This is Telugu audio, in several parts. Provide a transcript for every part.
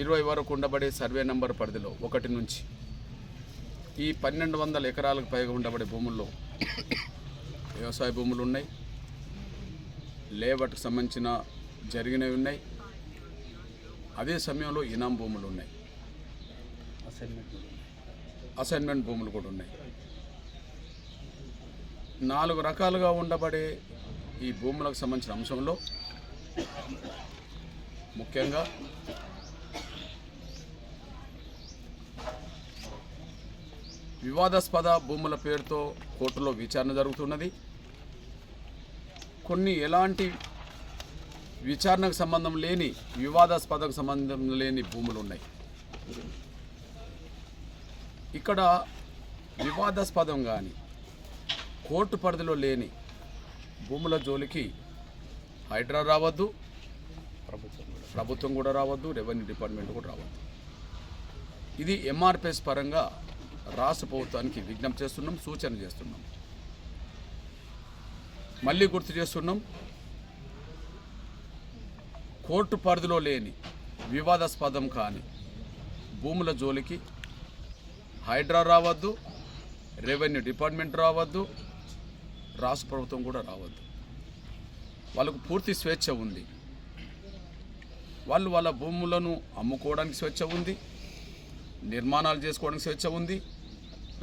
20 వరకు ఉండబడే సర్వే నంబర్ పరిధిలో 1 నుంచి ఈ 1200 ఎకరాలకు పైగా ఉండబడే భూముల్లో వ్యవసాయ భూములు ఉన్నాయి, లేఅవుట్కి సంబంధించిన జరిగినవి ఉన్నాయి, అదే సమయంలో ఇనాం భూములు ఉన్నాయి, అసైన్మెంట్ భూములు కూడా ఉన్నాయి. 4 రకాలుగా ఉండబడే ఈ భూములకు సంబంధించిన అంశంలో ముఖ్యంగా వివాదాస్పద భూముల పేరుతో కోర్టులో విచారణ జరుగుతున్నది. కొన్ని ఎలాంటి విచారణకు సంబంధం లేని, వివాదాస్పదకు సంబంధం లేని భూములు ఉన్నాయి. ఇక్కడ వివాదాస్పదం కానీ కోర్టు పరిధిలో లేని భూముల జోలికి హైడ్రా రావద్దు, ప్రభుత్వం కూడా రావద్దు, రెవెన్యూ డిపార్ట్మెంట్ కూడా రావద్దు. ఇది ఎంఆర్పిఎస్ పరంగా రాష్ట్ర ప్రభుత్వానికి విజ్ఞప్తి చేస్తున్నాం, సూచన చేస్తున్నాం. మళ్ళీ గుర్తు చేస్తున్నాం, కోర్టు పరిధిలో లేని, వివాదాస్పదం కాని భూముల జోలికి హైడ్రా రావద్దు, రెవెన్యూ డిపార్ట్మెంట్ రావద్దు, రాష్ట్ర ప్రభుత్వం కూడా రావద్దు. వాళ్ళకు పూర్తి స్వేచ్ఛ ఉంది. వాళ్ళు వాళ్ళ భూములను అమ్ముకోవడానికి స్వేచ్ఛ ఉంది, నిర్మాణాలు చేసుకోవడానికి స్వేచ్ఛ ఉంది,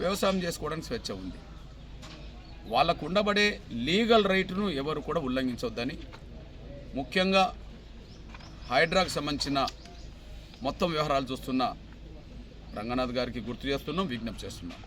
వ్యవసాయం చేసుకోవడానికి స్వేచ్ఛ ఉంది. వాళ్ళకు ఉండబడే లీగల్ రైట్ను ఎవరు కూడా ఉల్లంఘించవద్దని ముఖ్యంగా హైడ్రాకు సంబంధించిన మొత్తం వ్యవహారాలు చూస్తున్న రంగనాథ్ గారికి గుర్తు చేస్తున్నాం, విజ్ఞప్తి చేస్తున్నాం.